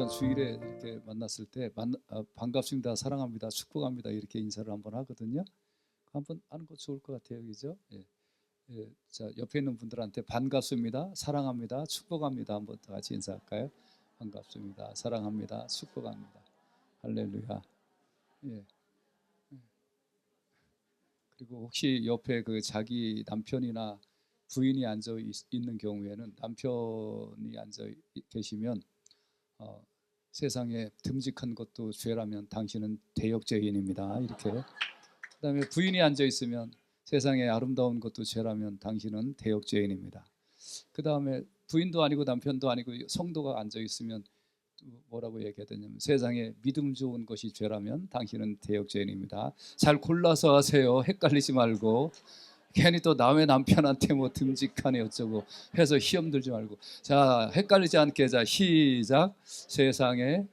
주일에 이렇게 만났을 때 반갑습니다, 사랑합니다, 축복합니다 이렇게 인사를 한번 하거든요. 한번 하는 거 좋을 것 같아요, 그죠? 예. 예. 자, 옆에 있는 분들한테 반갑습니다, 사랑합니다, 축복합니다 한번 다 같이 인사할까요? 반갑습니다, 사랑합니다, 축복합니다. 할렐루야. 예. 그리고 혹시 옆에 그 자기 남편이나 부인이 앉아 있는 경우에는 남편이 앉아 계시면 어, 세상에 듬직한 것도 죄라면 당신은 대역죄인입니다. 이렇게. 그다음에 부인이 앉아 있으면 세상에 아름다운 것도 죄라면 당신은 대역죄인입니다. 그다음에 부인도 아니고 남편도 아니고 성도가 앉아 있으면 뭐라고 얘기해야 되냐면 세상에 믿음 좋은 것이 죄라면 당신은 대역죄인입니다. 잘 골라서 하세요. 헷갈리지 말고. 괜히 또 남의 남편한테 뭐 듬직하네 어쩌고 해서 시험 들지 말고. 자, 헷갈리지 않게. 자, 시작. 세상에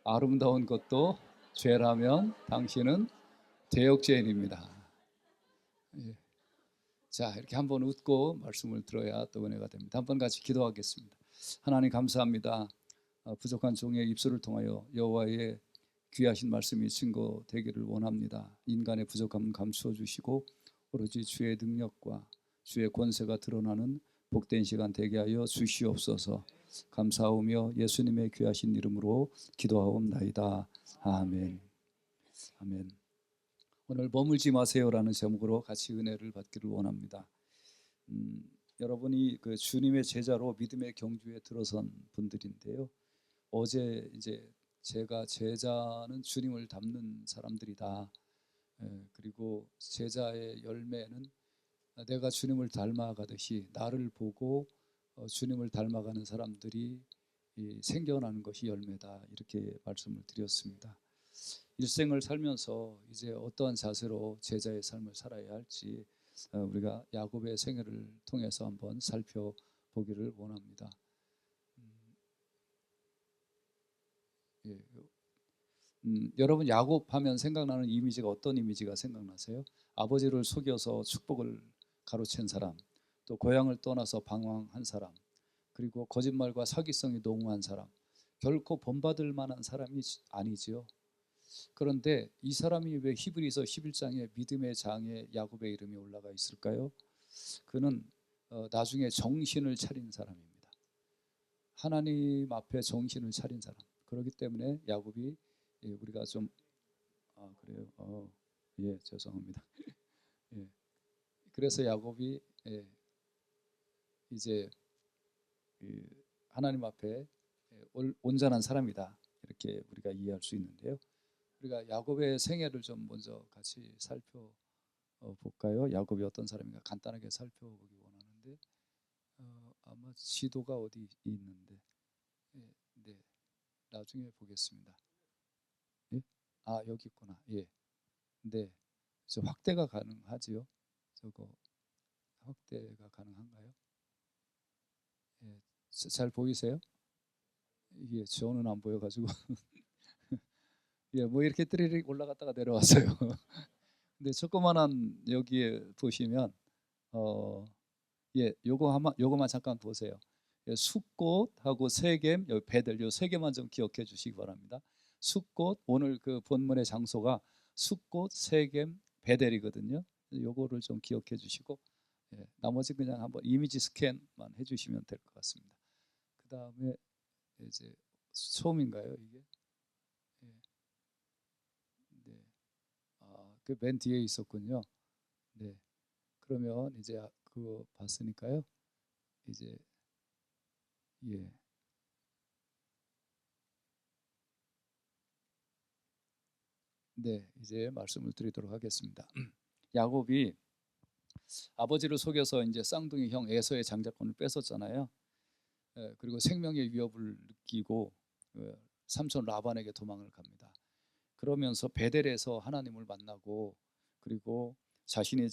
아름다운 것도 죄라면 당신은 대역죄인입니다. 예. 자, 이렇게 한번 웃고 말씀을 들어야 또 은혜가 됩니다. 한번 같이 기도하겠습니다. 하나님 감사합니다. 부족한 종의 입술을 통하여 여호와의 귀하신 말씀이 증거되기를 원합니다. 인간의 부족함을 감추어 주시고 오로지 주의 능력과 주의 권세가 드러나는 복된 시간 되게 하여 주시옵소서. 감사하며 예수님의 귀하신 이름으로 기도하옵나이다. 아멘. 아멘. 오늘 머물지 마세요라는 제목으로 같이 은혜를 받기를 원합니다. 여러분이 그 주님의 제자로 믿음의 경주에 들어선 분들인데요. 어제 이제 제가 제자는 주님을 닮는 사람들이다. 그리고 제자의 열매는 내가 주님을 닮아가듯이 나를 보고 주님을 닮아가는 사람들이 생겨나는 것이 열매다. 이렇게 말씀을 드렸습니다. 일생을 살면서 이제 어떠한 자세로 제자의 삶을 살아야 할지 우리가 야곱의 생애를 통해서 한번 살펴보기를 원합니다. 예. 여러분 야곱 하면 생각나는 이미지가 어떤 이미지가 생각나세요? 아버지를 속여서 축복을 가로챈 사람, 또 고향을 떠나서 방황한 사람, 그리고 거짓말과 사기성이 농후한 사람, 결코 본받을 만한 사람이 아니지요. 그런데 이 사람이 왜 히브리서 11장에 믿음의 장에 야곱의 이름이 올라가 있을까요? 그는 나중에 정신을 차린 사람입니다. 하나님 앞에 정신을 차린 사람. 그렇기 때문에 야곱이 우리가 좀 그래요. 예, 죄송합니다. 예, 그래서 야곱이 이제 하나님 앞에 온전한 사람이다. 이렇게 우리가 이해할 수 있는데요. 우리가 야곱의 생애를 좀 먼저 같이 살펴볼까요? 야곱이 어떤 사람인가 간단하게 살펴보기 원하는데 아마 지도가 어디 있는데 네, 나중에 보겠습니다. 예? 여기 있구나. 예. 네. 저 확대가 가능하지요? 저거 확대가 가능한가요? 예. 잘 보이세요? 이게 저는 안 보여가지고 예, 뭐 이렇게 뜨리릭 올라갔다가 내려왔어요. 근데 조그만한 여기에 보시면 예, 요거만 잠깐 보세요. 예, 숫꽃하고 세겜, 여기 배들 요 세 개만 좀 기억해 주시기 바랍니다. 숫꽃, 오늘 그 본문의 장소가 숫꽃, 세겜, 베델이거든요. 요거를 좀 기억해 주시고 나머지 그냥 한번 이미지 스캔만 해주시면 될 것 같습니다. 그 다음에 이제 처음인가요 이게? 예. 네. 그 맨 뒤에 있었군요. 네. 그러면 이제 그거 봤으니까요. 이제 예. 네, 이제 말씀을 드리도록 하겠습니다. 야곱이 아버지를 속여서 이제 쌍둥이 형 에서의 장자권을 뺏었잖아요. 그리고 생명의 위협을 느끼고 삼촌 라반에게 도망을 갑니다. 그러면서 베델에서 하나님을 만나고 그리고 자신이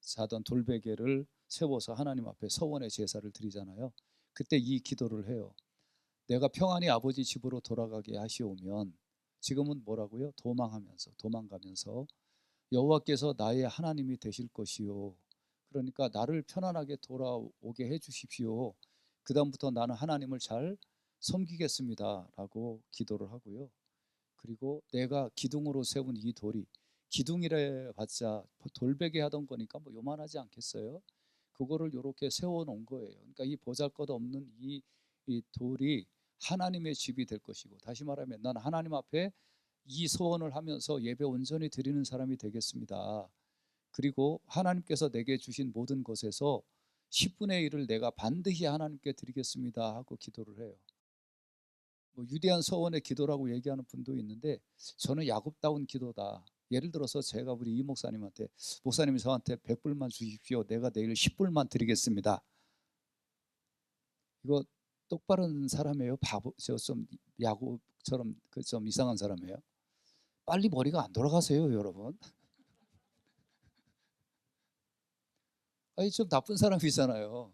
자던 돌베개를 세워서 하나님 앞에 서원의 제사를 드리잖아요. 그때 이 기도를 해요. 내가 평안히 아버지 집으로 돌아가게 하시오면 지금은 뭐라고요? 도망가면서 여호와께서 나의 하나님이 되실 것이요. 그러니까 나를 편안하게 돌아오게 해 주십시오. 그 다음부터 나는 하나님을 잘 섬기겠습니다라고 기도를 하고요. 그리고 내가 기둥으로 세운 이 돌이, 기둥이래 봤자 돌베개 하던 거니까 뭐 요만하지 않겠어요? 그거를 이렇게 세워 놓은 거예요. 그러니까 이 보잘것없는 이 돌이 하나님의 집이 될 것이고, 다시 말하면 난 하나님 앞에 이 소원을 하면서 예배 온전히 드리는 사람이 되겠습니다. 그리고 하나님께서 내게 주신 모든 것에서 10분의 1을 내가 반드시 하나님께 드리겠습니다 하고 기도를 해요. 뭐 유대한 서원의 기도라고 얘기하는 분도 있는데, 저는 야곱다운 기도다. 예를 들어서 제가 우리 이 목사님한테, 목사님이 저한테 100불만 주십시오, 내가 내일 10불만 드리겠습니다. 이거 똑바른 사람이에요? 바보, 저 좀 야곱처럼 그 좀 이상한 사람이에요? 빨리 머리가 안 돌아가세요, 여러분. 아니, 좀 나쁜 사람이잖아요.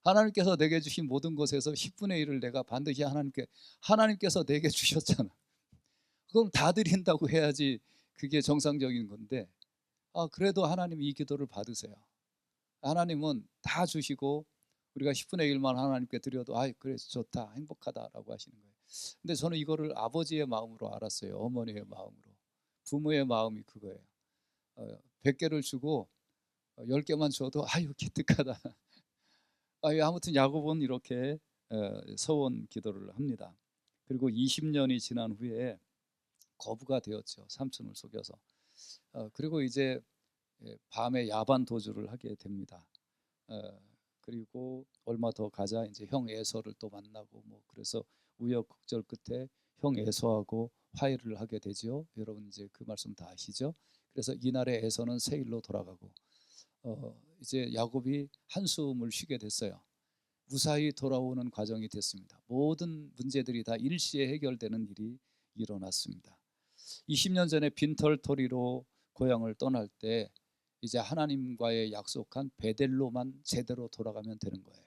하나님께서 내게 주신 모든 것에서 10분의 1을 내가 반드시 하나님께서 내게 주셨잖아. 그럼 다 드린다고 해야지 그게 정상적인 건데, 그래도 하나님 이 기도를 받으세요. 하나님은 다 주시고 우리가 10분의 1만 하나님께 드려도 그래 좋다, 행복하다라고 하시는 거예요. 근데 저는 이거를 아버지의 마음으로 알았어요. 어머니의 마음으로. 부모의 마음이 그거예요. 100개를 주고 10개만 줘도 기특하다. 아무튼 야곱은 이렇게 서원 기도를 합니다. 그리고 20년이 지난 후에 거부가 되었죠. 삼촌을 속여서. 그리고 이제 밤에 야반 도주를 하게 됩니다. 그리고 얼마 더 가자 이제 형 에서를 또 만나고, 뭐 그래서 우여곡절 끝에 형 에서하고 화해를 하게 되죠. 여러분 이제 그 말씀 다 아시죠? 그래서 이날의 에서는 세일로 돌아가고, 이제 야곱이 한숨을 쉬게 됐어요. 무사히 돌아오는 과정이 됐습니다. 모든 문제들이 다 일시에 해결되는 일이 일어났습니다. 20년 전에 빈털터리로 고향을 떠날 때 이제 하나님과의 약속한 베델로만 제대로 돌아가면 되는 거예요.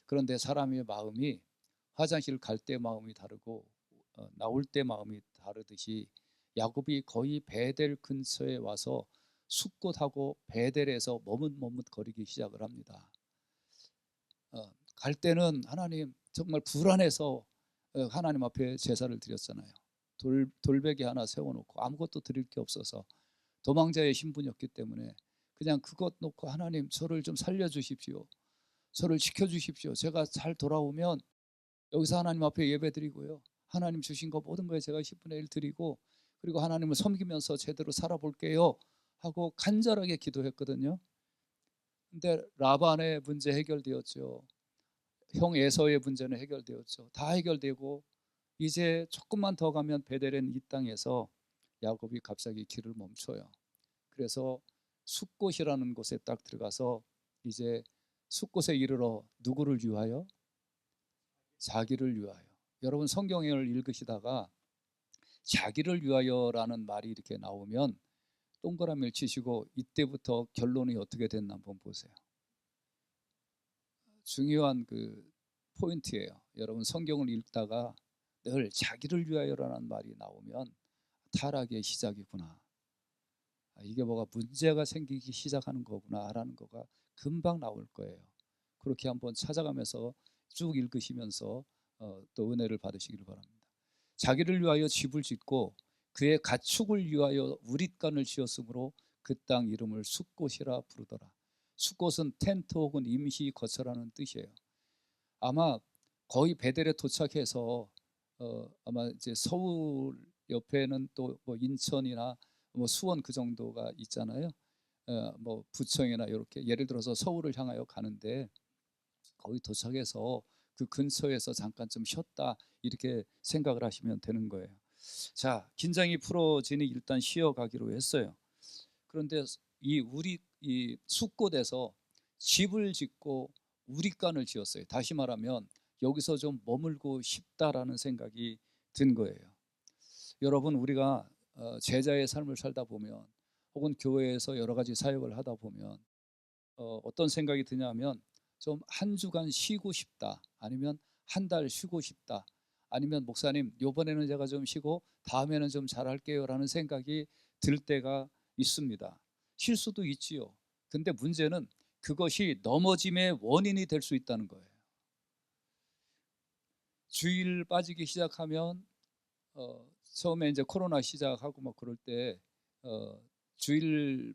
그런데 사람의 마음이 화장실 갈 때 마음이 다르고 나올 때 마음이 다르듯이, 야곱이 거의 베델 근처에 와서 숫곳하고 베델에서 머뭇머뭇거리기 시작을 합니다. 갈 때는 하나님 정말 불안해서 하나님 앞에 제사를 드렸잖아요. 돌베개 하나 세워놓고 아무것도 드릴 게 없어서 도망자의 신분이었기 때문에 그냥 그것 놓고 하나님 저를 좀 살려주십시오, 저를 지켜주십시오, 제가 잘 돌아오면 여기서 하나님 앞에 예배드리고요, 하나님 주신 거 모든 거에 제가 10분의 1 드리고 그리고 하나님을 섬기면서 제대로 살아볼게요 하고 간절하게 기도했거든요. 근데 라반의 문제 해결되었죠. 형 에서의 문제는 해결되었죠. 다 해결되고 이제 조금만 더 가면 베델은 이 땅에서 야곱이 갑자기 길을 멈춰요. 그래서 숫곳이라는 곳에 딱 들어가서 이제 숫곳에 이르러 누구를 위하여? 자기를 위하여. 여러분 성경을 읽으시다가 자기를 위하여라는 말이 이렇게 나오면 동그라미를 치시고 이때부터 결론이 어떻게 됐나 한번 보세요. 중요한 그 포인트예요. 여러분 성경을 읽다가 늘 자기를 위하여라는 말이 나오면 타락의 시작이구나, 이게 뭐가 문제가 생기기 시작하는 거구나라는 거가 금방 나올 거예요. 그렇게 한번 찾아가면서 쭉 읽으시면서 또 은혜를 받으시기를 바랍니다. 자기를 위하여 집을 짓고 그의 가축을 위하여 우릿간을 지었으므로 그 땅 이름을 숫곳이라 부르더라. 숫곳은 텐트 혹은 임시 거처라는 뜻이에요. 아마 거의 베델에 도착해서 아마 이제 서울 옆에는 또 뭐 인천이나 뭐 수원 그 정도가 있잖아요. 뭐 부청이나 이렇게 예를 들어서 서울을 향하여 가는데 거의 도착해서 그 근처에서 잠깐 좀 쉬었다 이렇게 생각을 하시면 되는 거예요. 자, 긴장이 풀어지니 일단 쉬어가기로 했어요. 그런데 이 숫곳에서 집을 짓고 우릿간을 지었어요. 다시 말하면 여기서 좀 머물고 싶다라는 생각이 든 거예요. 여러분 우리가 제자의 삶을 살다 보면 혹은 교회에서 여러 가지 사역을 하다 보면 어떤 생각이 드냐면 좀 한 주간 쉬고 싶다, 아니면 한 달 쉬고 싶다, 아니면 목사님 요번에는 제가 좀 쉬고 다음에는 좀 잘할게요 라는 생각이 들 때가 있습니다. 쉴 수도 있지요. 근데 문제는 그것이 넘어짐의 원인이 될 수 있다는 거예요. 주일 빠지기 시작하면 처음에 이제 코로나 시작하고 막 그럴 때 주일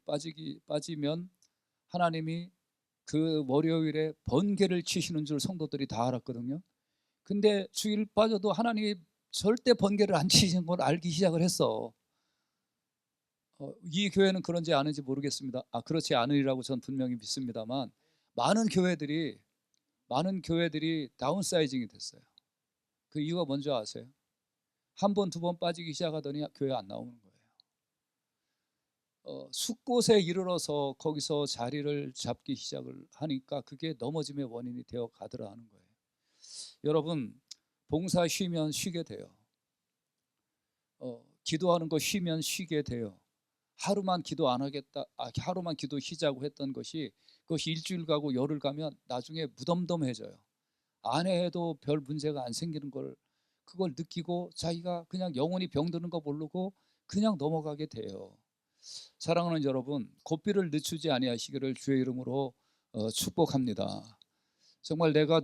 빠지면 하나님이 그 월요일에 번개를 치시는 줄 성도들이 다 알았거든요. 근데 주일 빠져도 하나님이 절대 번개를 안 치시는 걸 알기 시작을 했어. 이 교회는 그런지 아는지 모르겠습니다. 그렇지 않으리라고 전 분명히 믿습니다만 많은 교회들이 다운사이징이 됐어요. 그 이유가 뭔지 아세요? 한 번, 두 번 빠지기 시작하더니 교회 안 나오는 거예요. 숫곳에 이르러서 거기서 자리를 잡기 시작을 하니까 그게 넘어짐의 원인이 되어 가더라 하는 거예요. 여러분, 봉사 쉬면 쉬게 돼요. 기도하는 거 쉬면 쉬게 돼요. 하루만 기도 안 하겠다, 하루만 기도 쉬자고 했던 것이 그것이 일주일 가고 열흘 가면 나중에 무덤덤해져요. 안 해도 별 문제가 안 생기는 걸 그걸 느끼고 자기가 그냥 영혼이 병드는 거 모르고 그냥 넘어가게 돼요. 사랑하는 여러분, 고삐를 늦추지 아니하시기를 주의 이름으로 축복합니다. 정말 내가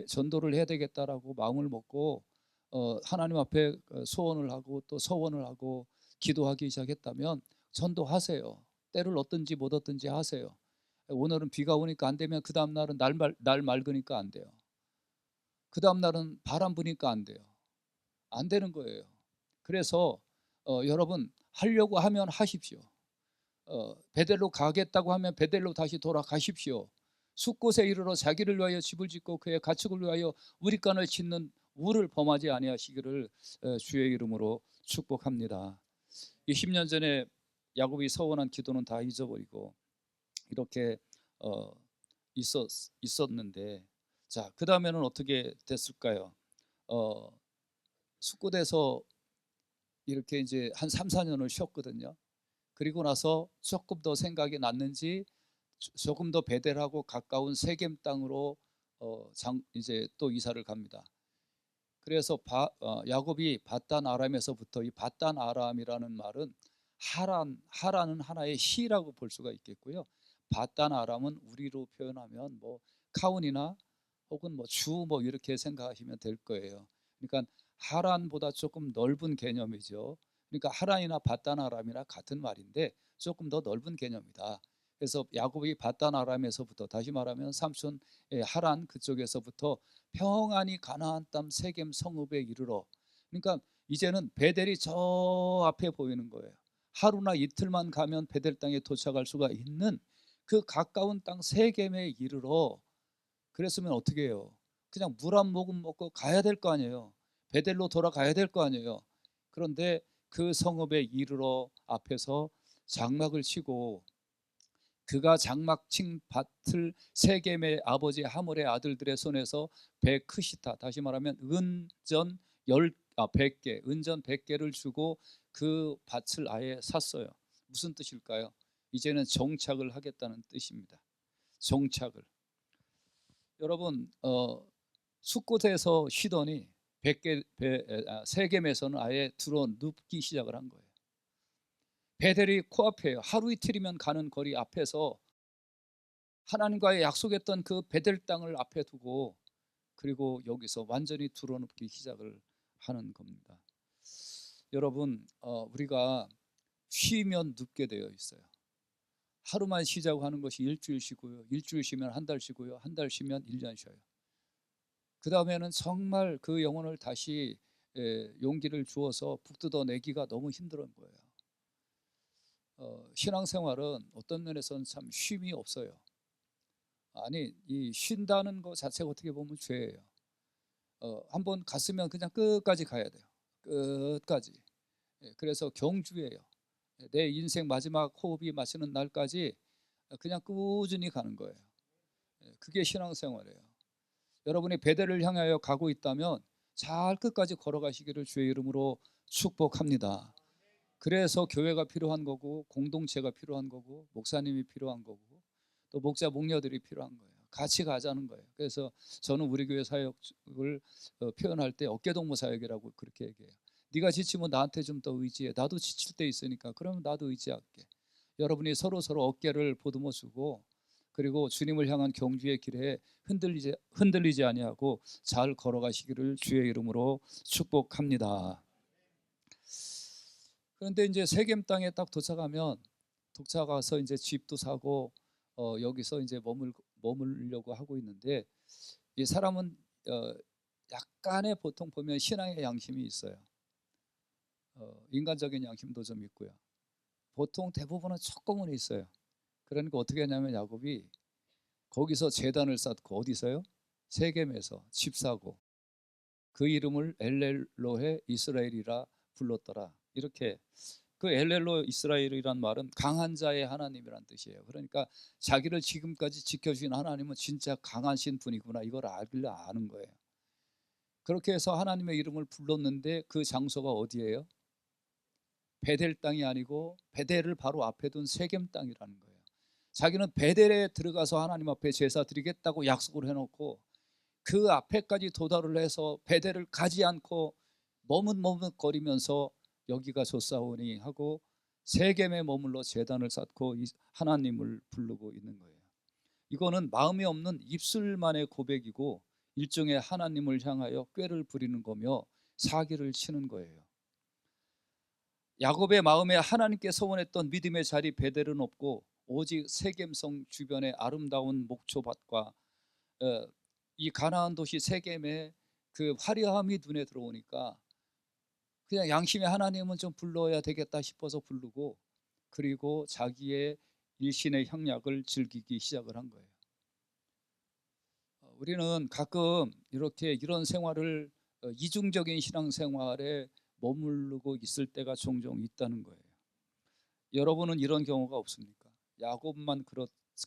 전도를 해야 되겠다라고 마음을 먹고 하나님 앞에 소원을 하고 또 서원을 하고 기도하기 시작했다면 전도하세요. 때를 얻든지 못 얻든지 하세요. 오늘은 비가 오니까 안 되면 그 다음 날은 날 맑으니까 안 돼요. 그 다음 날은 바람 부니까 안 돼요. 안 되는 거예요. 그래서 여러분 하려고 하면 하십시오. 베델로 가겠다고 하면 베델로 다시 돌아가십시오. 숫곳에 이르러 자기를 위하여 집을 짓고 그의 가축을 위하여 우리간을 짓는 우를 범하지 아니하시기를 주의 이름으로 축복합니다. 20년 전에 야곱이 서원한 기도는 다 잊어버리고 이렇게 있었는데, 자, 그 다음에는 어떻게 됐을까요? 숫곳에서 이렇게 이제 한 3, 4년을 쉬었거든요. 그리고 나서 조금 더 생각이 났는지 조금 더 베델하고 가까운 세겜 땅으로 이제 또 이사를 갑니다. 그래서 야곱이 바단 아람에서부터, 이 바단 아람이라는 말은 하란은 하나의 시라고 볼 수가 있겠고요. 바단 아람은 우리로 표현하면 뭐 카운이나 혹은 뭐 주 뭐 이렇게 생각하시면 될 거예요. 그러니까 하란보다 조금 넓은 개념이죠. 그러니까 하란이나 바단 아람이나 같은 말인데 조금 더 넓은 개념이다. 그래서 야곱이 바단 아람에서부터, 다시 말하면 삼촌 하란 그쪽에서부터 평안히 가나안 땅 세겜 성읍에 이르러, 그러니까 이제는 베델이 저 앞에 보이는 거예요. 하루나 이틀만 가면 베델 땅에 도착할 수가 있는 그 가까운 땅 세겜에 이르러, 그랬으면 어떻게 해요? 그냥 물 한 모금 먹고 가야 될 거 아니에요. 베델로 돌아가야 될 거 아니에요. 그런데 그 성읍에 이르러 앞에서 장막을 치고, 그가 장막 친 밭을 세겜의 아버지 하몰의 아들들의 손에서 베크시타, 다시 말하면 은전 100개, 은전 100개를 주고 그 밭을 아예 샀어요. 무슨 뜻일까요? 이제는 정착을 하겠다는 뜻입니다. 정착을. 여러분, 숫곳에서 쉬더니 세겜에서는 아예 들어 눕기 시작을 한 거예요. 베델이 코앞이에요. 하루 이틀이면 가는 거리 앞에서 하나님과의 약속했던 그 베델 땅을 앞에 두고, 그리고 여기서 완전히 들어눕기 시작을 하는 겁니다. 여러분, 우리가 쉬면 눕게 되어 있어요. 하루만 쉬자고 하는 것이 일주일 쉬고요, 일주일 쉬면 한 달 쉬고요, 한 달 쉬면 1년 쉬어요. 그 다음에는 정말 그 영혼을 다시 용기를 주어서 북돋아내기가 너무 힘든 거예요. 신앙생활은 어떤 면에서는 참 쉼이 없어요. 아니, 이 쉰다는 것 자체가 어떻게 보면 죄예요. 한번 갔으면 그냥 끝까지 가야 돼요. 끝까지. 그래서 경주예요. 내 인생 마지막 호흡이 마치는 날까지 그냥 꾸준히 가는 거예요. 그게 신앙생활이에요. 여러분이 베델을 향하여 가고 있다면 잘 끝까지 걸어가시기를 주의 이름으로 축복합니다. 그래서 교회가 필요한 거고, 공동체가 필요한 거고, 목사님이 필요한 거고, 또 목자 목녀들이 필요한 거예요. 같이 가자는 거예요. 그래서 저는 우리 교회 사역을 표현할 때 어깨동무 사역이라고 그렇게 얘기해요. 네가 지치면 나한테 좀 더 의지해. 나도 지칠 때 있으니까 그러면 나도 의지할게. 여러분이 서로 어깨를 보듬어 주고, 그리고 주님을 향한 경주의 길에 흔들리지 아니하고 잘 걸어가시기를 주의 이름으로 축복합니다. 그런데 이제 세겜 땅에 딱 도착가서 이제 집도 사고 여기서 이제 머물려고 하고 있는데, 이 사람은 약간의 보통 보면 신앙의 양심이 있어요. 인간적인 양심도 좀 있고요. 보통 대부분은 조금은 있어요. 그러니까 어떻게 하냐면 야곱이 거기서 제단을 쌓고, 어디서요? 세겜에서 집 사고 그 이름을 엘렐로헤 이스라엘이라 불렀더라. 이렇게, 그 엘렐로 이스라엘이란 말은 강한 자의 하나님이란 뜻이에요. 그러니까 자기를 지금까지 지켜주신 하나님은 진짜 강하신 분이구나, 이걸 알길래 아는 거예요. 그렇게 해서 하나님의 이름을 불렀는데 그 장소가 어디예요? 베델 땅이 아니고 베델을 바로 앞에 둔 세겜 땅이라는 거예요. 자기는 베델에 들어가서 하나님 앞에 제사 드리겠다고 약속을 해놓고 그 앞에까지 도달을 해서 베델을 가지 않고 머뭇머뭇거리면서 여기가 좋사오니 하고 세겜에 머물러 제단을 쌓고 하나님을 부르고 있는 거예요. 이거는 마음이 없는 입술만의 고백이고 일종의 하나님을 향하여 꾀를 부리는 거며 사기를 치는 거예요. 야곱의 마음에 하나님께 소원했던 믿음의 자리 베델은 없고 오직 세겜성 주변의 아름다운 목초밭과 이 가나안 도시 세겜의 그 화려함이 눈에 들어오니까 그냥 양심의 하나님은 좀 불러야 되겠다 싶어서 부르고, 그리고 자기의 일신의 향락을 즐기기 시작을 한 거예요. 우리는 가끔 이렇게 이런 생활을 이중적인 신앙생활에 머무르고 있을 때가 종종 있다는 거예요. 여러분은 이런 경우가 없습니까? 야곱만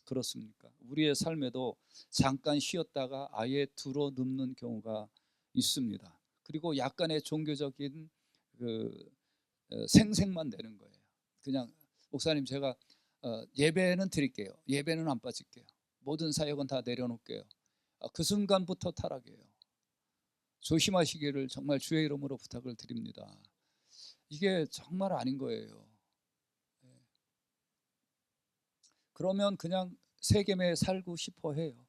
그렇습니까? 우리의 삶에도 잠깐 쉬었다가 아예 들어눕는 경우가 있습니다. 그리고 약간의 종교적인 생색만 내는 거예요. 그냥 목사님 제가 예배는 드릴게요. 예배는 안 빠질게요. 모든 사역은 다 내려놓을게요. 그 순간부터 타락해요. 조심하시기를 정말 주의 이름으로 부탁을 드립니다. 이게 정말 아닌 거예요. 그러면 그냥 세겜에 살고 싶어 해요.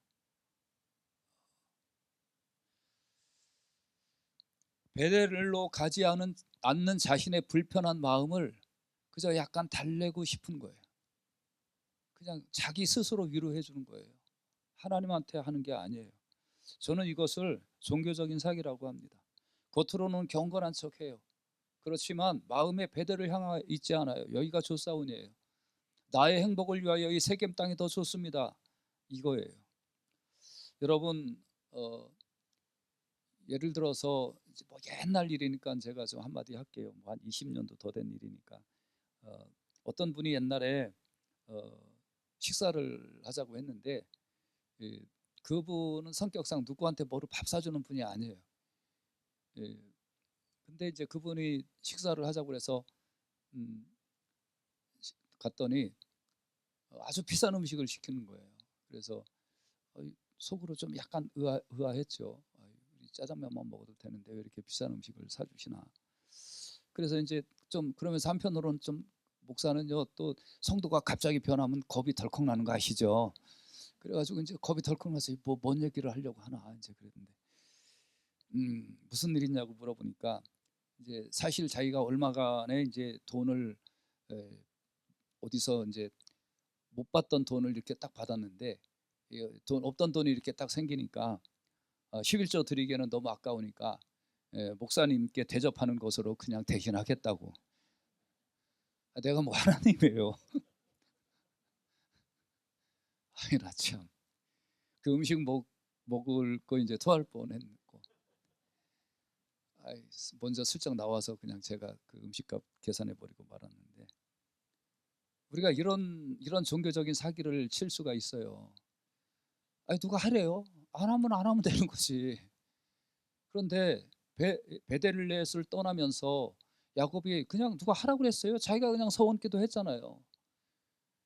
베델로 가지 않는 자신의 불편한 마음을 그저 약간 달래고 싶은 거예요. 그냥 자기 스스로 위로해 주는 거예요. 하나님한테 하는 게 아니에요. 저는 이것을 종교적인 사기라고 합니다. 겉으로는 경건한 척해요. 그렇지만 마음에 베델을 향해 있지 않아요. 여기가 좋사온이에요. 나의 행복을 위하여 이 세겜 땅이 더 좋습니다, 이거예요. 여러분, 예를 들어서 뭐 옛날 일이니까 제가 좀 한마디 할게요. 뭐 한 20년도 더 된 일이니까 어떤 분이 옛날에 식사를 하자고 했는데 그분은 성격상 누구한테 뭐를 밥 사주는 분이 아니에요. 근데 이제 그분이 식사를 하자고 해서 갔더니 아주 비싼 음식을 시키는 거예요. 그래서 속으로 좀 약간 의아했죠. 우리 짜장면만 먹어도 되는데 왜 이렇게 비싼 음식을 사주시나. 그래서 이제 좀 그러면서 한편으로는 좀, 목사는요 또 성도가 갑자기 변하면 겁이 덜컥 나는 거 아시죠? 그래가지고 이제 겁이 덜컥 나서 뭐 뭔 얘기를 하려고 하나 이제 그랬는데 무슨 일이냐고 물어보니까 이제 사실 자기가 얼마간의 이제 돈을 어디서 이제 못 받던 돈을 이렇게 딱 받았는데 돈 없던 돈이 이렇게 딱 생기니까 11조 드리기에는 너무 아까우니까 목사님께 대접하는 것으로 그냥 대신하겠다고. 내가 뭐 하나님이에요. 아이 나 참. 그 음식 먹을 거 이제 토할 뻔했고, 먼저 슬쩍 나와서 그냥 제가 그 음식값 계산해 버리고 말았는데, 우리가 이런 종교적인 사기를 칠 수가 있어요. 누가 하래요? 안 하면 안 하면 되는 거지. 그런데 베델렛을 떠나면서 야곱이 그냥 누가 하라고 그랬어요? 자기가 그냥 서원기도 했잖아요.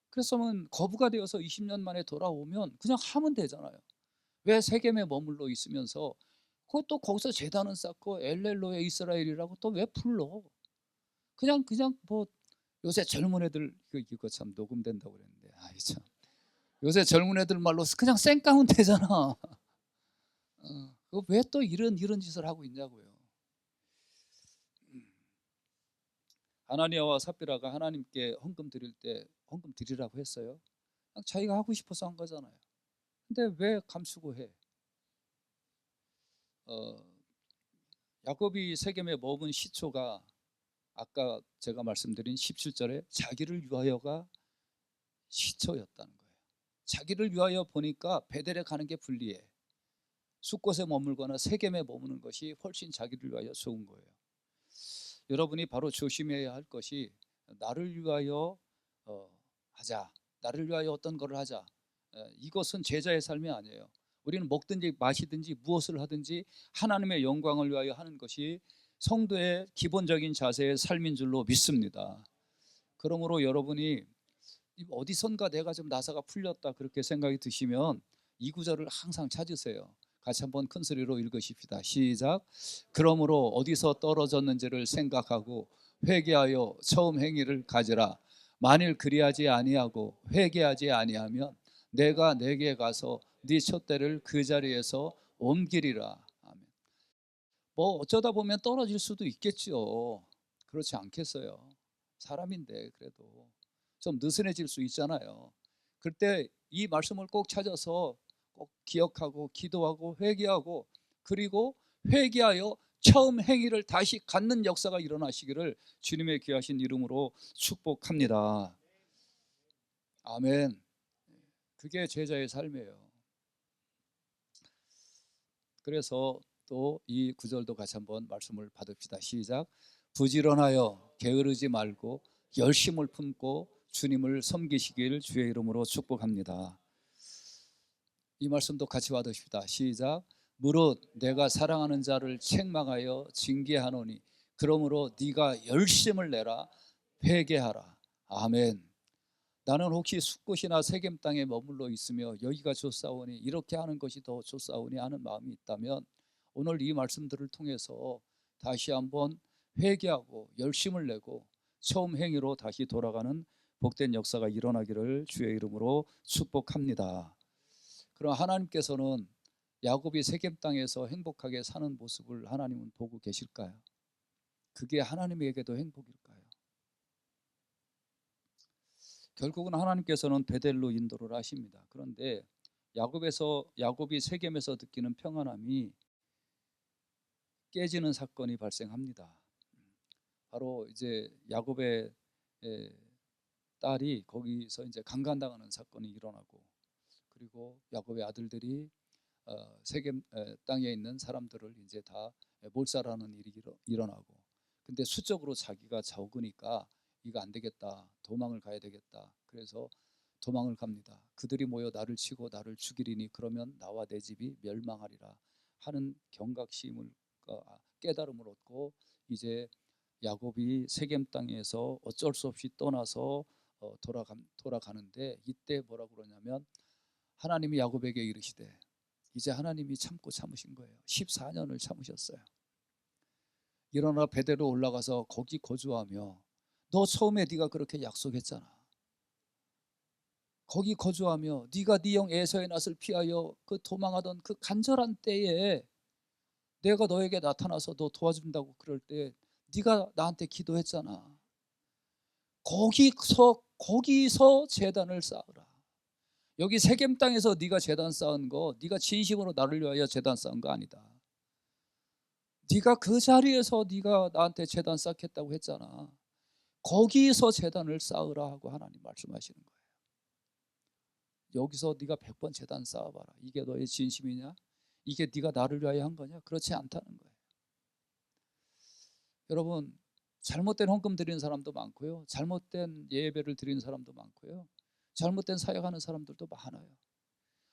그랬으면 거부가 되어서 20년 만에 돌아오면 그냥 하면 되잖아요. 왜 세겜에 머물러 있으면서 그것도 거기서 제단은 쌓고 엘렐로의 이스라엘이라고 또 왜 불러? 그냥 뭐 요새 젊은 애들 이거 참 녹음된다고 그랬는데 참. 요새 젊은 애들 말로 그냥 쌩까면 되잖아. 왜 또 이런 짓을 하고 있냐고요. 아나니아와 삽비라가 하나님께 헌금 드릴 때 헌금 드리라고 했어요. 그냥 자기가 하고 싶어서 한 거잖아요. 근데 왜 감추고 해? 어, 야곱이 세겜에 머문 시초가 아까 제가 말씀드린 17절에 자기를 위하여가 시초였다는 거예요. 자기를 위하여 보니까 베델에 가는 게 불리해. 숫곳에 머물거나 세겜에 머무는 것이 훨씬 자기를 위하여 좋은 거예요. 여러분이 바로 조심해야 할 것이 나를 위하여 하자, 나를 위하여 어떤 것을 하자. 이것은 제자의 삶이 아니에요. 우리는 먹든지 마시든지 무엇을 하든지 하나님의 영광을 위하여 하는 것이 성도의 기본적인 자세의 삶인 줄로 믿습니다. 그러므로 여러분이 어디선가 내가 좀 나사가 풀렸다 그렇게 생각이 드시면 이 구절을 항상 찾으세요. 같이 한번 큰 소리로 읽으십시다. 시작. 그러므로 어디서 떨어졌는지를 생각하고 회개하여 처음 행위를 가지라. 만일 그리하지 아니하고 회개하지 아니하면 내가 내게 가서 네 촛대를 그 자리에서 옮기리라. 아멘. 뭐 어쩌다 보면 떨어질 수도 있겠죠. 그렇지 않겠어요? 사람인데 그래도 좀 느슨해질 수 있잖아요. 그때 이 말씀을 꼭 찾아서 꼭 기억하고 기도하고 회개하고 그리고 회개하여 처음 행위를 다시 갖는 역사가 일어나시기를 주님의 귀하신 이름으로 축복합니다. 아멘. 그게 제자의 삶이에요. 그래서 또 이 구절도 같이 한번 말씀을 받읍시다. 시작. 부지런하여 게으르지 말고 열심을 품고 주님을 섬기시길 주의 이름으로 축복합니다. 이 말씀도 같이 받으십시다. 시작. 무릇 내가 사랑하는 자를 책망하여 징계하노니 그러므로 네가 열심을 내라 회개하라. 아멘. 나는 혹시 숫곳이나 세겜 땅에 머물러 있으며 여기가 좋사오니 이렇게 하는 것이 더 좋사오니 하는 마음이 있다면 오늘 이 말씀들을 통해서 다시 한번 회개하고 열심을 내고 처음 행위로 다시 돌아가는 복된 역사가 일어나기를 주의 이름으로 축복합니다. 그럼 하나님께서는 야곱이 세겜 땅에서 행복하게 사는 모습을 하나님은 보고 계실까요? 그게 하나님에게도 행복일까요? 결국은 하나님께서는 베델로 인도를 하십니다. 그런데 야곱이 세겜에서 느끼는 평안함이 깨지는 사건이 발생합니다. 바로 이제 야곱의 딸이 거기서 이제 강간당하는 사건이 일어나고 그리고 야곱의 아들들이 세겜 땅에 있는 사람들을 이제 다 몰살하는 일이 일어나고 근데 수적으로 자기가 적으니까 이거 안 되겠다. 도망을 가야 되겠다. 그래서 도망을 갑니다. 그들이 모여 나를 치고 나를 죽이리니 그러면 나와 내 집이 멸망하리라 하는 경각심을 깨달음을 얻고 이제 야곱이 세겜 땅에서 어쩔 수 없이 떠나서 돌아가는데 이때 뭐라고 그러냐면 하나님이 야곱에게 이르시되 이제 하나님이 참고 참으신 거예요. 14년을 참으셨어요. 일어나 베델로 올라가서 거기 거주하며 너 처음에 네가 그렇게 약속했잖아. 거기 거주하며 네가 네 형 에서의 낯을 피하여 그 도망하던 그 간절한 때에 내가 너에게 나타나서 너 도와준다고 그럴 때 네가 나한테 기도했잖아. 거기서 제단을 쌓으라. 여기 세겜 땅에서 네가 제단 쌓은 거 네가 진심으로 나를 위하여 제단 쌓은 거 아니다. 네가 그 자리에서 네가 나한테 제단 쌓겠다고 했잖아. 거기서 제단을 쌓으라 하고 하나님 말씀하시는 거예요. 여기서 네가 100번 제단 쌓아봐라. 이게 너의 진심이냐? 이게 네가 나를 위하여 한 거냐? 그렇지 않다는 거예요. 여러분 잘못된 헌금 드리는 사람도 많고요. 잘못된 예배를 드리는 사람도 많고요. 잘못된 사역하는 사람들도 많아요.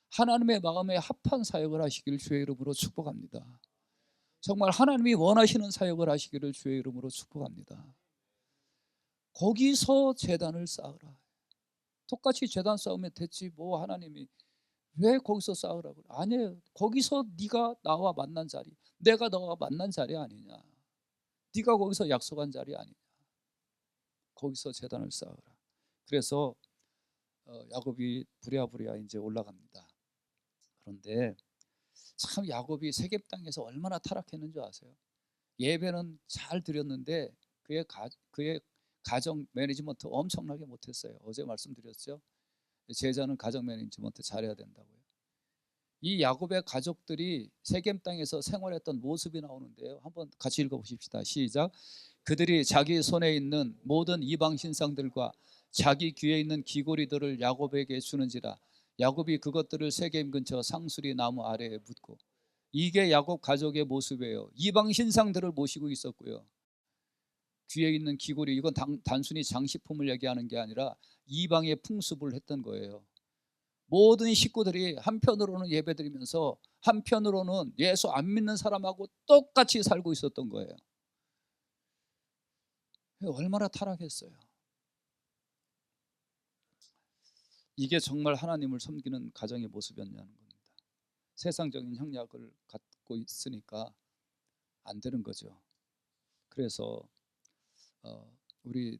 하나님의 마음에 합한 사역을 하시기를 주의 이름으로 축복합니다. 정말 하나님이 원하시는 사역을 하시기를 주의 이름으로 축복합니다. 거기서 제단을 쌓으라. 똑같이 제단 쌓으면 됐지 뭐 하나님이 왜 거기서 쌓으라고 그래? 아니에요. 거기서 네가 나와 만난 자리, 내가 너와 만난 자리 아니냐. 네가 거기서 약속한 자리 아니냐. 거기서 제단을 쌓으라. 그래서 야곱이 부랴부랴 이제 올라갑니다. 그런데 참 야곱이 세겜 땅에서 얼마나 타락했는 줄 아세요? 예배는 잘 드렸는데 그의 가정 매니지먼트 엄청나게 못했어요. 어제 말씀드렸죠. 제자는 가정 매니지먼트 잘해야 된다고요. 이 야곱의 가족들이 세겜 땅에서 생활했던 모습이 나오는데요. 한번 같이 읽어보십시다. 시작. 그들이 자기 손에 있는 모든 이방 신상들과 자기 귀에 있는 귀고리들을 야곱에게 주는지라. 야곱이 그것들을 세겜 근처 상수리 나무 아래에 묻고. 이게 야곱 가족의 모습이에요. 이방 신상들을 모시고 있었고요. 귀에 있는 귀고리, 이건 단순히 장식품을 얘기하는 게 아니라 이방의 풍습을 했던 거예요. 모든 식구들이 한편으로는 예배드리면서 한편으로는 예수 안 믿는 사람하고 똑같이 살고 있었던 거예요. 얼마나 타락했어요. 이게 정말 하나님을 섬기는 가정의 모습이었냐는 겁니다. 세상적인 형략을 갖고 있으니까 안 되는 거죠. 그래서 우리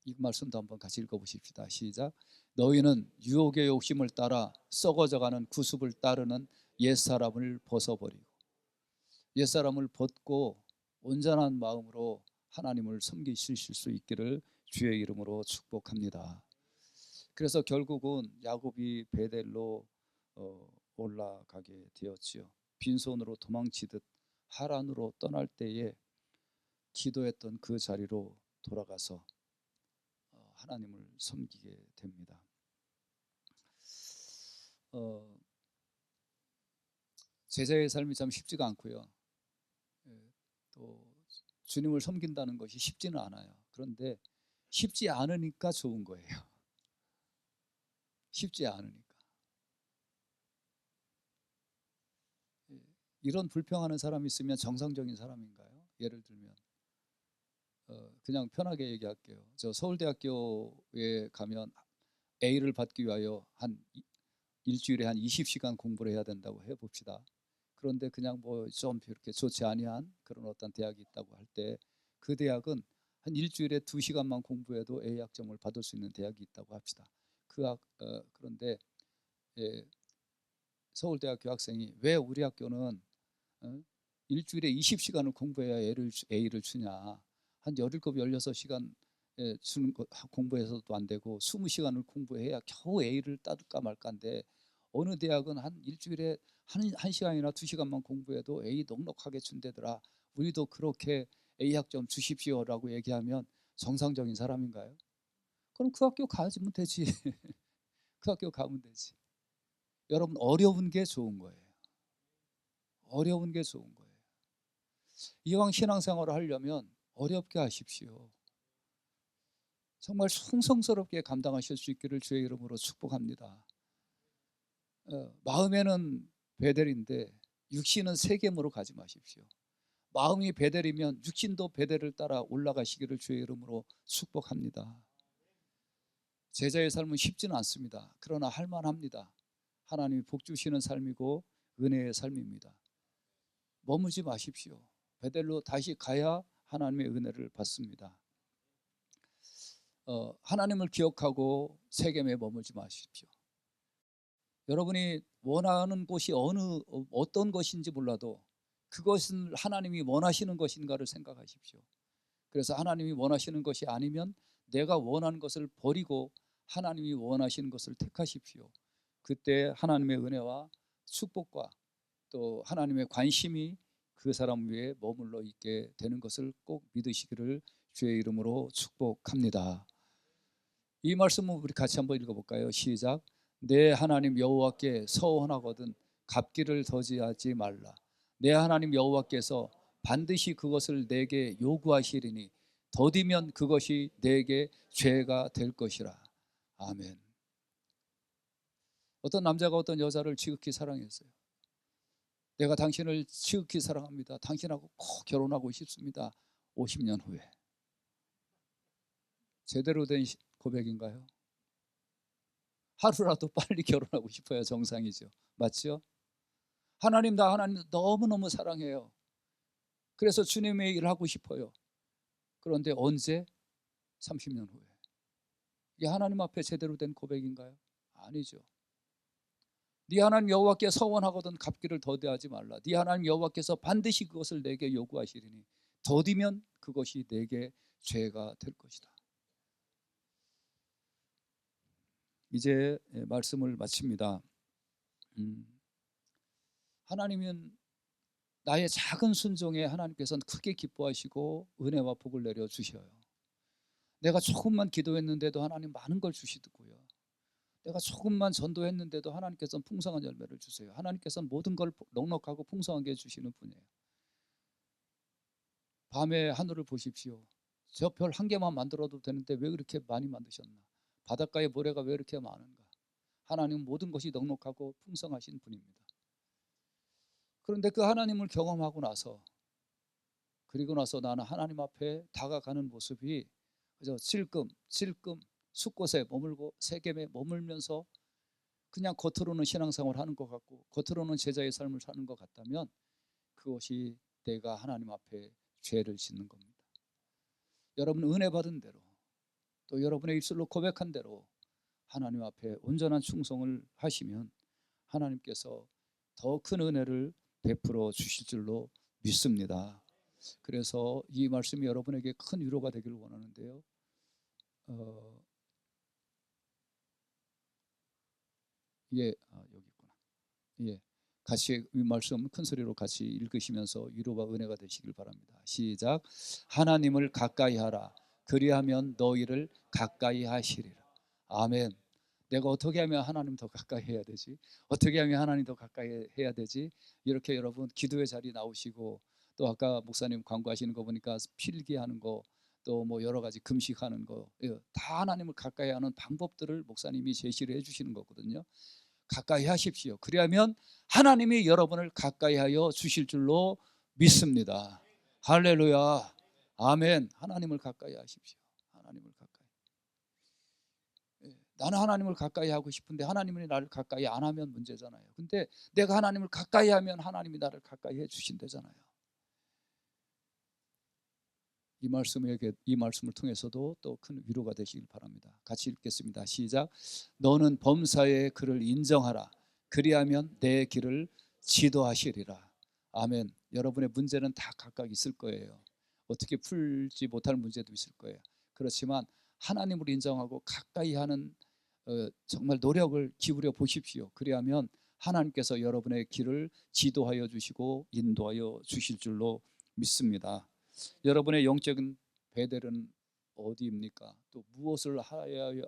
이 말씀도 한번 같이 읽어보십시다. 시작. 너희는 유혹의 욕심을 따라 썩어져가는 구습을 따르는 옛사람을 벗어버리고, 옛사람을 벗고 온전한 마음으로 하나님을 섬기실 수 있기를 주의 이름으로 축복합니다. 그래서 결국은 야곱이 베델로 올라가게 되었지요. 빈손으로 도망치듯 하란으로 떠날 때에 기도했던 그 자리로 돌아가서 하나님을 섬기게 됩니다. 제자의 삶이 참 쉽지가 않고요. 또 주님을 섬긴다는 것이 쉽지는 않아요. 그런데 쉽지 않으니까 좋은 거예요. 쉽지 않으니까. 이런 불평하는 사람이 있으면 정상적인 사람인가요? 예를 들면 그냥 편하게 얘기할게요. 저 서울대학교에 가면 A를 받기 위하여 한 일주일에 한 20시간 공부를 해야 된다고 해봅시다. 그런데 그냥 뭐 좀 이렇게 좋지 아니한 그런 어떤 대학이 있다고 할 때 그 대학은 한 일주일에 2시간만 공부해도 A 학점을 받을 수 있는 대학이 있다고 합시다. 그런데 서울대학교 학생이 왜 우리 학교는 일주일에 20시간을 공부해야 A를 주냐. 한 17, 16시간 주는 거 공부해서도 안 되고 20시간을 공부해야 겨우 A를 따둘까 말까인데 어느 대학은 한 일주일에 한 시간이나 2시간만 공부해도 A 넉넉하게 준대더라. 우리도 그렇게 A 학점 주십시오라고 얘기하면 정상적인 사람인가요? 그럼 그 학교 가면 되지. 그 학교 가면 되지. 여러분, 어려운 게 좋은 거예요. 어려운 게 좋은 거예요. 이왕 신앙생활을 하려면 어렵게 하십시오. 정말 충성스럽게 감당하실 수 있기를 주의 이름으로 축복합니다. 마음에는 베델인데 육신은 세겜으로 가지 마십시오. 마음이 베델이면 육신도 베델을 따라 올라가시기를 주의 이름으로 축복합니다. 제자의 삶은 쉽지는 않습니다. 그러나 할만합니다. 하나님이 복 주시는 삶이고 은혜의 삶입니다. 머무지 마십시오. 베델로 다시 가야 하나님의 은혜를 받습니다. 하나님을 기억하고 세겜에 머물지 마십시오. 여러분이 원하는 곳이 어떤 것인지 몰라도 그것은 하나님이 원하시는 것인가를 생각하십시오. 그래서 하나님이 원하시는 것이 아니면 내가 원하는 것을 버리고 하나님이 원하시는 것을 택하십시오. 그때 하나님의 은혜와 축복과 또 하나님의 관심이 그 사람 위에 머물러 있게 되는 것을 꼭 믿으시기를 주의 이름으로 축복합니다. 이 말씀은 우리 같이 한번 읽어볼까요? 시작. 내 하나님 여호와께 서원하거든 갚기를 더디하지 말라. 내 하나님 여호와께서 반드시 그것을 내게 요구하시리니 더디면 그것이 내게 죄가 될 것이라. 아멘. 어떤 남자가 어떤 여자를 지극히 사랑했어요. 내가 당신을 지극히 사랑합니다. 당신하고 꼭 결혼하고 싶습니다. 50년 후에. 제대로 된 고백인가요? 하루라도 빨리 결혼하고 싶어야 정상이죠. 맞죠? 하나님 너무너무 사랑해요. 그래서 주님의 일을 하고 싶어요. 그런데 언제? 30년 후에. 이게 하나님 앞에 제대로 된 고백인가요? 아니죠. 네 하나님 여호와께 서원하거든 갚기를 더디하지 말라. 네 하나님 여호와께서 반드시 그것을 내게 요구하시리니 더디면 그것이 내게 죄가 될 것이다. 이제 말씀을 마칩니다. 하나님은 나의 작은 순종에 하나님께서는 크게 기뻐하시고 은혜와 복을 내려 주셔요. 내가 조금만 기도했는데도 하나님 많은 걸 주시고요. 내가 조금만 전도했는데도 하나님께서는 풍성한 열매를 주세요. 하나님께서는 모든 걸 넉넉하고 풍성하게 주시는 분이에요. 밤에 하늘을 보십시오. 저 별 한 개만 만들어도 되는데 왜 그렇게 많이 만드셨나? 바닷가의 모래가 왜 이렇게 많은가? 하나님은 모든 것이 넉넉하고 풍성하신 분입니다. 그런데 그 하나님을 경험하고 나서, 그리고 나서 나는 하나님 앞에 다가가는 모습이 그저 질끔 숲곳에 머물고 세겜에 머물면서 그냥 겉으로는 신앙생활을 하는 것 같고 겉으로는 제자의 삶을 사는 것 같다면 그것이 내가 하나님 앞에 죄를 짓는 겁니다. 여러분 은혜 받은 대로 또 여러분의 입술로 고백한 대로 하나님 앞에 온전한 충성을 하시면 하나님께서 더 큰 은혜를 베풀어 주실 줄로 믿습니다. 그래서 이 말씀이 여러분에게 큰 위로가 되기를 원하는데요. 여기 있구나. 예, 같이 이 말씀 큰 소리로 같이 읽으시면서 위로와 은혜가 되시길 바랍니다. 시작. 하나님을 가까이 하라. 그리하면 너희를 가까이 하시리라. 아멘. 내가 어떻게 하면 하나님 더 가까이 해야 되지? 어떻게 하면 하나님 더 가까이 해야 되지? 이렇게 여러분 기도의 자리 나오시고 또 아까 목사님 광고하시는 거 보니까 필기하는 거 또 뭐 여러 가지 금식하는 거 다 하나님을 가까이 하는 방법들을 목사님이 제시를 해주시는 거거든요. 가까이 하십시오. 그리하면 하나님이 여러분을 가까이 하여 주실 줄로 믿습니다. 할렐루야. 아멘. 하나님을 가까이 하십시오. 하나님을 가까이. 나는 하나님을 가까이 하고 싶은데 하나님이 나를 가까이 안 하면 문제잖아요. 근데 내가 하나님을 가까이 하면 하나님이 나를 가까이 해 주신다잖아요. 이 말씀을 통해서도 또 큰 위로가 되시길 바랍니다. 같이 읽겠습니다. 시작. 너는 범사의 그를 인정하라. 그리하면 내 길을 지도하시리라. 아멘. 여러분의 문제는 다 각각 있을 거예요. 어떻게 풀지 못할 문제도 있을 거예요. 그렇지만 하나님을 인정하고 가까이 하는 정말 노력을 기울여 보십시오. 그리하면 하나님께서 여러분의 길을 지도하여 주시고 인도하여 주실 줄로 믿습니다. 여러분의 영적인 베델은 어디입니까? 또 무엇을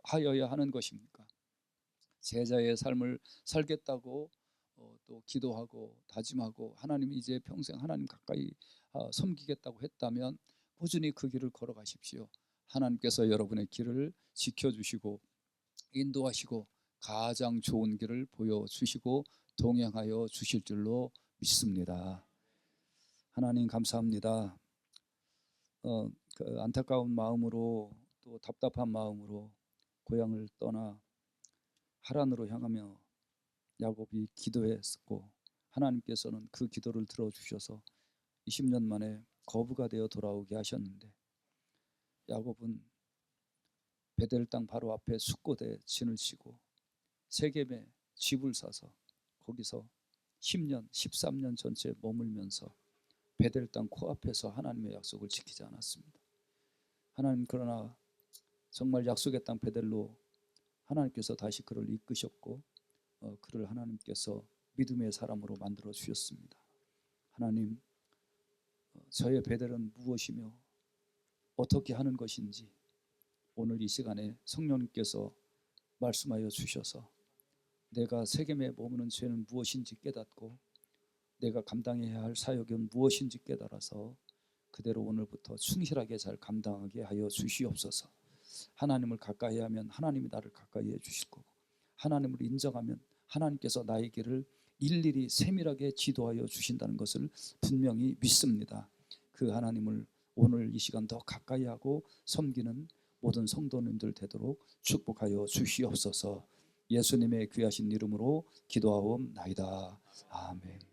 하여야 하는 것입니까? 제자의 삶을 살겠다고 또 기도하고 다짐하고 하나님 이제 평생 하나님 가까이 섬기겠다고 했다면 꾸준히 그 길을 걸어가십시오. 하나님께서 여러분의 길을 지켜주시고 인도하시고 가장 좋은 길을 보여주시고 동행하여 주실 줄로 믿습니다. 하나님 감사합니다. 그 안타까운 마음으로 또 답답한 마음으로 고향을 떠나 하란으로 향하며 야곱이 기도했고 하나님께서는 그 기도를 들어주셔서 20년 만에 거부가 되어 돌아오게 하셨는데 야곱은 베델 땅 바로 앞에 숫곳에 진을 치고 세겜에 집을 사서 거기서 10년, 13년 전체 머물면서 베델 땅 코앞에서 하나님의 약속을 지키지 않았습니다. 하나님 그러나 정말 약속의 땅 베델로 하나님께서 다시 그를 이끄셨고 그를 하나님께서 믿음의 사람으로 만들어 주셨습니다. 하나님 저의 베델은 무엇이며 어떻게 하는 것인지 오늘 이 시간에 성령님께서 말씀하여 주셔서 내가 세겜에 머무는 죄는 무엇인지 깨닫고 내가 감당해야 할 사역은 무엇인지 깨달아서 그대로 오늘부터 충실하게 잘 감당하게 하여 주시옵소서. 하나님을 가까이 하면 하나님이 나를 가까이 해 주실 거고 하나님을 인정하면 하나님께서 나의 길을 일일이 세밀하게 지도하여 주신다는 것을 분명히 믿습니다. 그 하나님을 오늘 이 시간 더 가까이 하고 섬기는 모든 성도님들 되도록 축복하여 주시옵소서. 예수님의 귀하신 이름으로 기도하옵나이다. 아멘.